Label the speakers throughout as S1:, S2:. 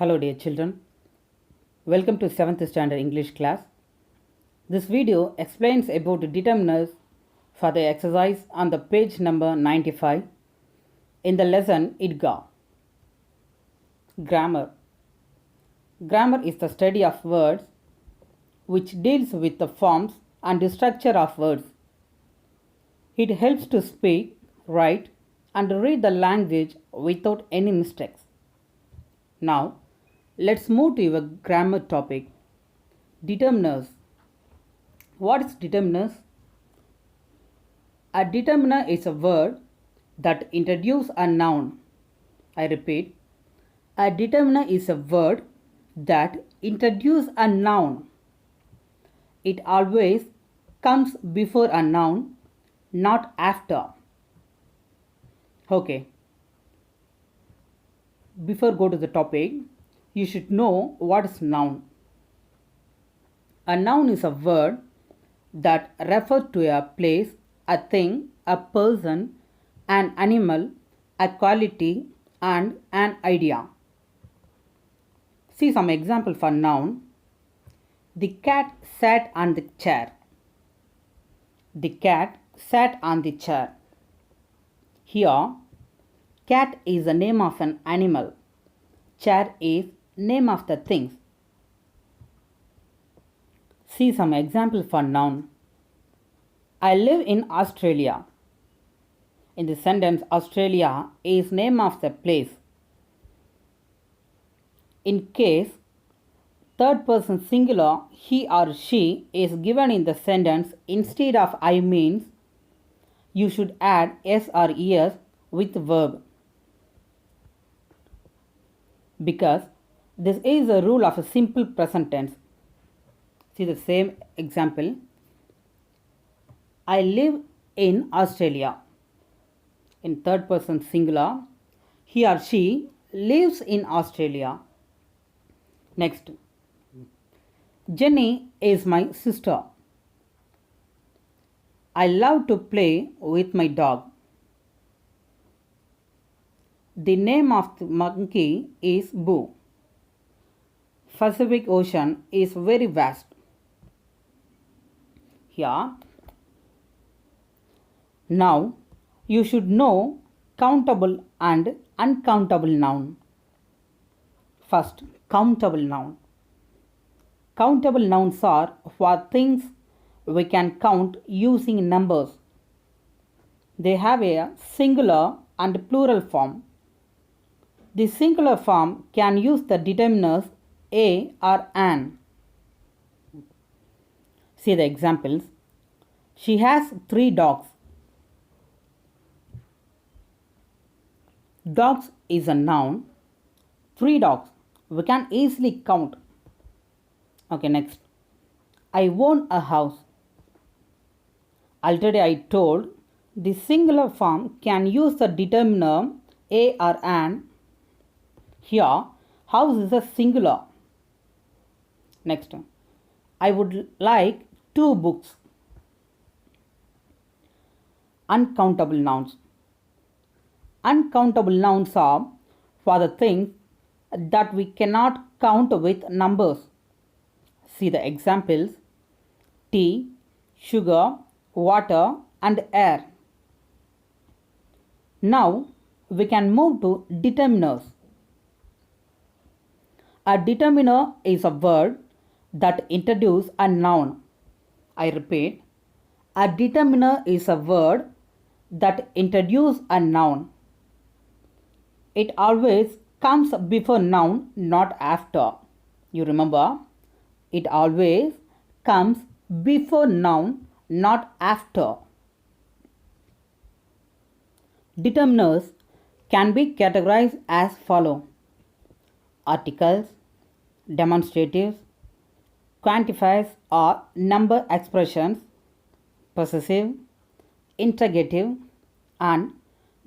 S1: Hello dear children, welcome to 7th standard English class. This video explains about determiners for the exercise on the page number 95 in the lesson IDGA. Grammar. Grammar is the study of words which deals with the forms and the structure of words. It helps to speak, write and read the language without any mistakes. Now, let's move to your grammar topic. Determiners. What is determiners? A determiner is a word that introduces a noun. I repeat, a determiner is a word that introduces a noun. It always comes before a noun, not after. Okay. Before go to the topic, you should know what is noun. A noun is a word that refers to a place, a thing, a person, an animal, a quality and an idea. See some example for noun. The cat sat on the chair. The cat sat on the chair. Here, cat is the name of an animal. Chair is name of the things. See some example for noun. I live in Australia. In the sentence, Australia is name of the place. In case third person singular he or she is given in the sentence instead of I means, you should add s or es with verb. Because this is a rule of a simple present tense. See the same example. I live in Australia. In third person singular, he or she lives in Australia. Next, Jenny is my sister. I love to play with my dog. The name of the monkey is Boo. Pacific Ocean is very vast. Here, now you should know countable and uncountable noun. First, countable noun. Countable nouns are for things we can count using numbers. They have a singular and plural form. The singular form can use the determiners a or an. See the examples. She has 3 dogs. Dogs is a noun. 3 dogs. We can easily count. Okay, next. I own a house. Already I told the singular form can use the determiner a or an. Here, house is a singular. Next, I would like 2 books. Uncountable nouns. Uncountable nouns are for the things that we cannot count with numbers. See the examples. Tea, sugar, water and air. Now we can move to determiners. A determiner is a word that introduces a noun. I repeat, a determiner is a word that introduces a noun. It always comes before noun, not after. You remember, it always comes before noun, not after. Determiners can be categorized as follow: articles, demonstratives, quantifiers or number expressions, possessive, interrogative and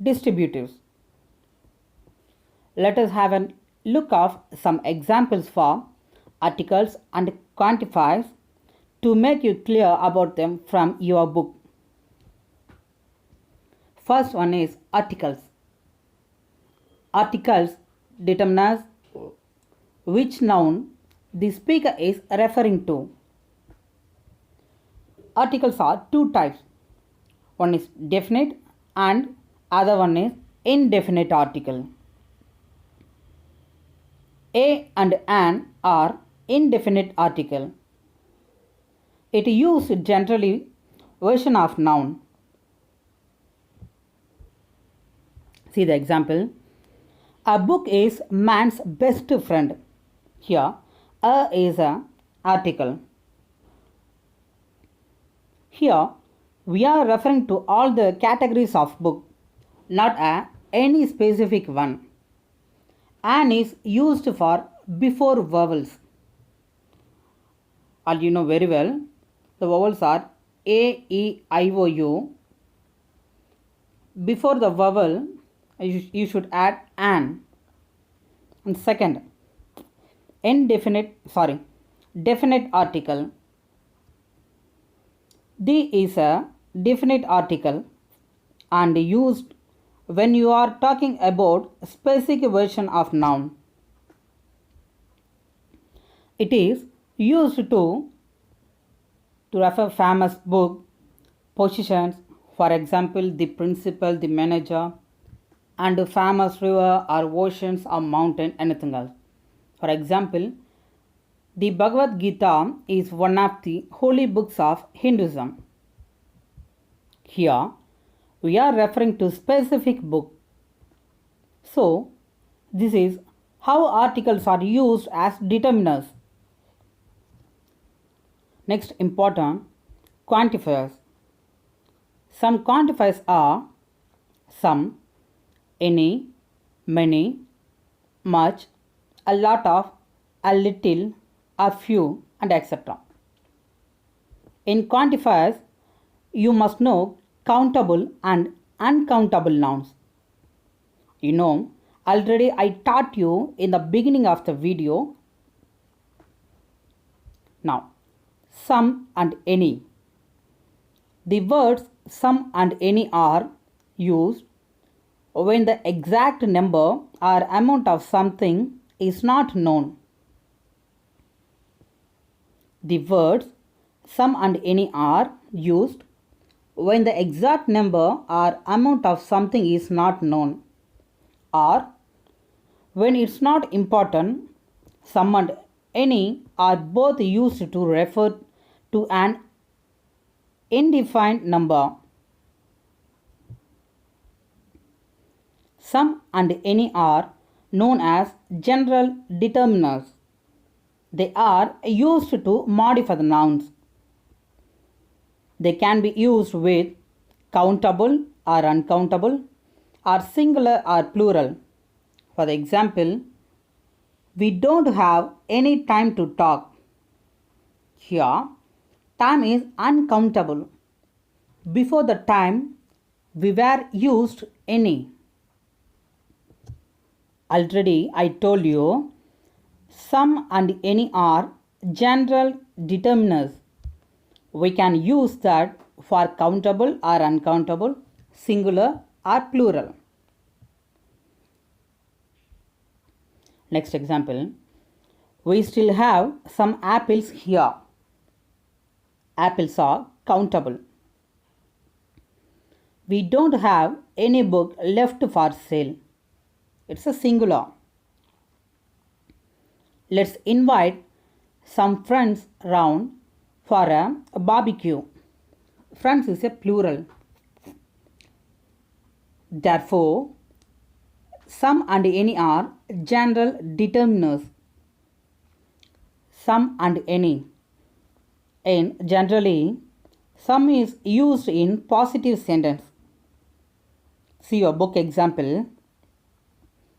S1: distributives. Let us have a look of some examples for articles and quantifiers to make you clear about them from your book. First one is articles. Articles determiners which noun the speaker is referring to. Articles are two types. One is definite and other one is indefinite article. A and an are indefinite article. It used generally version of noun. See the example. A book is man's best friend. Here, a is an article. Here, we are referring to all the categories of book, not any specific one. An is used for before vowels. All you know very well, the vowels are A, E, I, O, U. Before the vowel, you should add an. And second, definite article. The is a definite article and used when you are talking about a specific version of noun. It is used to refer famous book, positions, for example, the principal, the manager, and a famous river or oceans or mountain, anything else. For example, the Bhagavad Gita is one of the holy books of Hinduism. Here, we are referring to specific book. So, this is how articles are used as determiners. Next important, quantifiers. Some quantifiers are some, any, many, much, a lot of, a little, a few, and etc. In quantifiers, you must know countable and uncountable nouns. You know, already I taught you in the beginning of the video. Now, some and any. The words some and any are used when the exact number or amount of something is not known. The words some and any are used when the exact number or amount of something is not known, or when it's not important. Some and any are both used to refer to an indefinite number. Some and any are known as general determiners. They are used to modify the nouns. They can be used with countable or uncountable, or singular or plural. For example, we don't have any time to talk. Here, time is uncountable. Before the time, we were used any. Already I told you, some and any are general determiners. We can use that for countable or uncountable, singular or plural. Next example, we still have some apples here. Apples are countable. We don't have any book left for sale. It's a singular. Let's invite some friends round for a barbecue. Friends is a plural. Therefore, some and any are general determiners. Some and any. And generally, some is used in positive sentence. See your book example.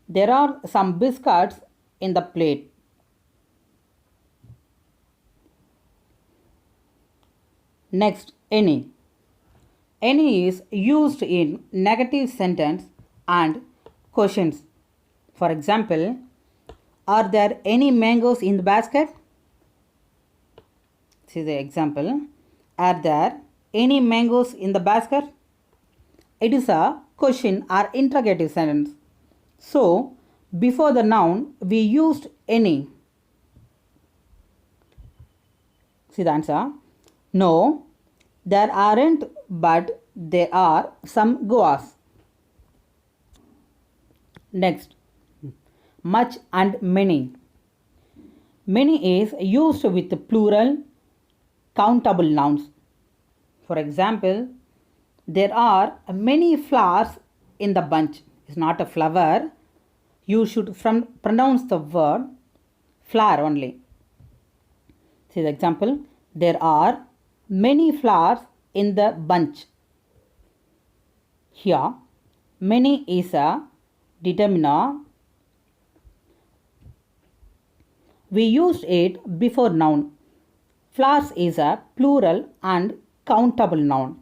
S1: There are some biscuits in the plate. Next, any. Any is used in negative sentence and questions. For example, are there any mangoes in the basket? See the example. Are there any mangoes in the basket? It is a question or interrogative sentence. So, before the noun, we used any. See the answer. No, there aren't, but there are some Goas. Next, much and many. Many is used with plural countable nouns. For example, there are many flowers in the bunch. It's not a flower. You should pronounce the word flower only. See the example. There are many flowers in the bunch. Here, many is a determiner. We used it before noun. Flowers is a plural and countable noun.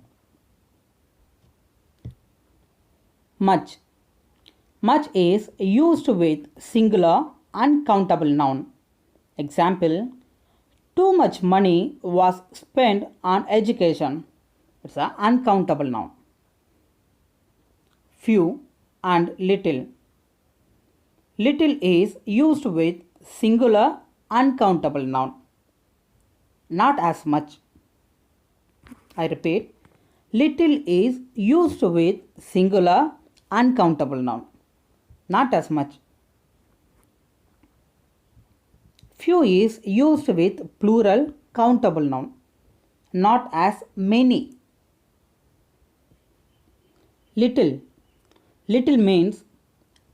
S1: Much. Much is used with singular uncountable noun. Example, too much money was spent on education. It's an uncountable noun. Few and little. Little is used with singular uncountable noun. Not as much. I repeat, little is used with singular uncountable noun. Not as much. Few is used with plural countable noun. Not as many. Little. Little means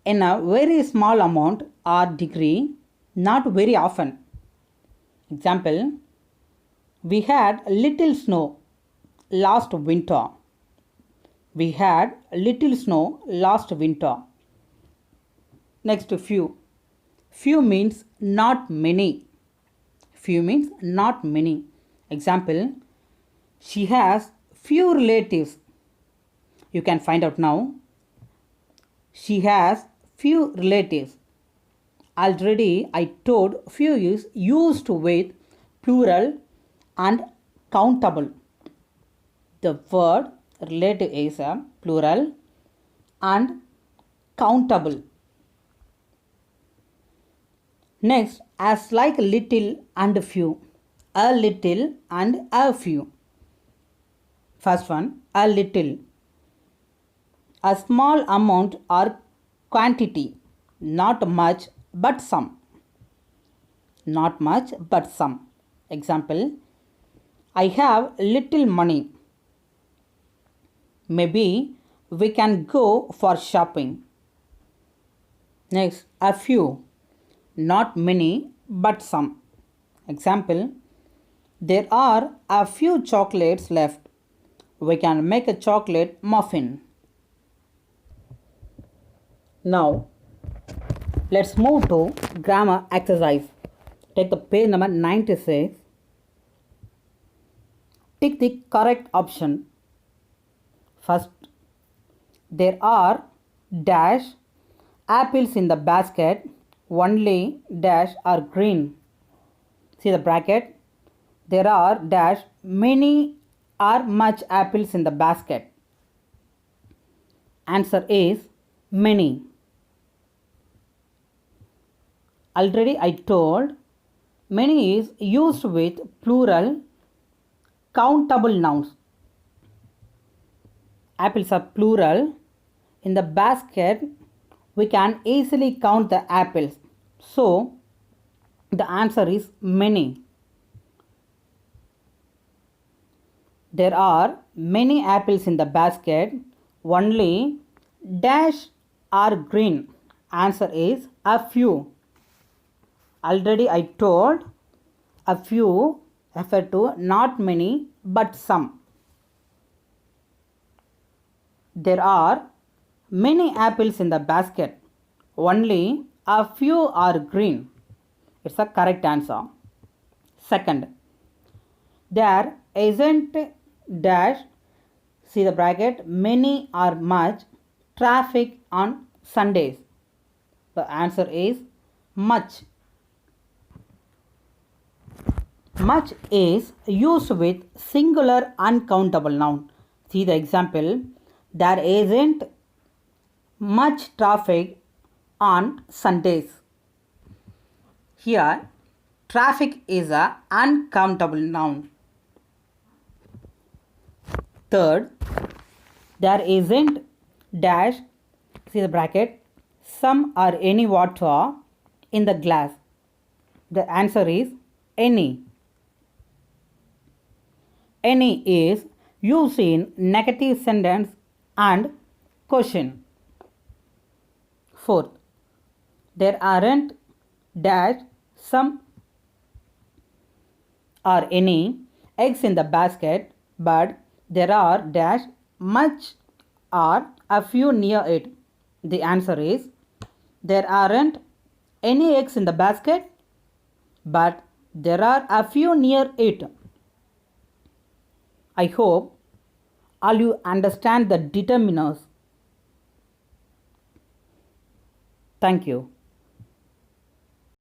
S1: in a very small amount or degree, not very often. Example, we had little snow last winter. We had little snow last winter. Next, few. Few means not many. Few means not many. Example, she has few relatives. You can find out now. She has few relatives. Already I told few is used with plural and countable. The word relative is a plural and countable. Next, as like little and few. A little and a few. First one, a little. A small amount or quantity. Not much but some. Not much but some. Example, I have little money. Maybe we can go for shopping. Next, a few. Not many but some. Example, there are a few chocolates left. We can make a chocolate muffin. Now, let's move to grammar exercise. Take the page number 96. Tick the correct option. First, there are dash apples in the basket. Only dash are green. See the bracket. There are dash many or much apples in the basket. Answer is many. Already I told many is used with plural countable nouns. Apples are plural. In the basket, we can easily count the apples. So, the answer is many. There are many apples in the basket. Only dash are green. Answer is a few. Already I told a few refer to not many but some. There are many apples in the basket. Only a few are green. It's a correct answer. Second, there isn't dash, see the bracket, many or much traffic on Sundays. The answer is much. Much is used with singular uncountable noun. See the example. There isn't much traffic on Sundays. Here, Traffic is a uncountable noun. Third, there isn't dash, see the bracket, some or any water in the glass. The answer is any. Any is used in negative sentence and question. Fourth, there aren't dash, some or any eggs in the basket, but there are dash much or a few near it. The answer is there aren't any eggs in the basket, but there are a few near it. I hope all you understand the determiners. Thank you.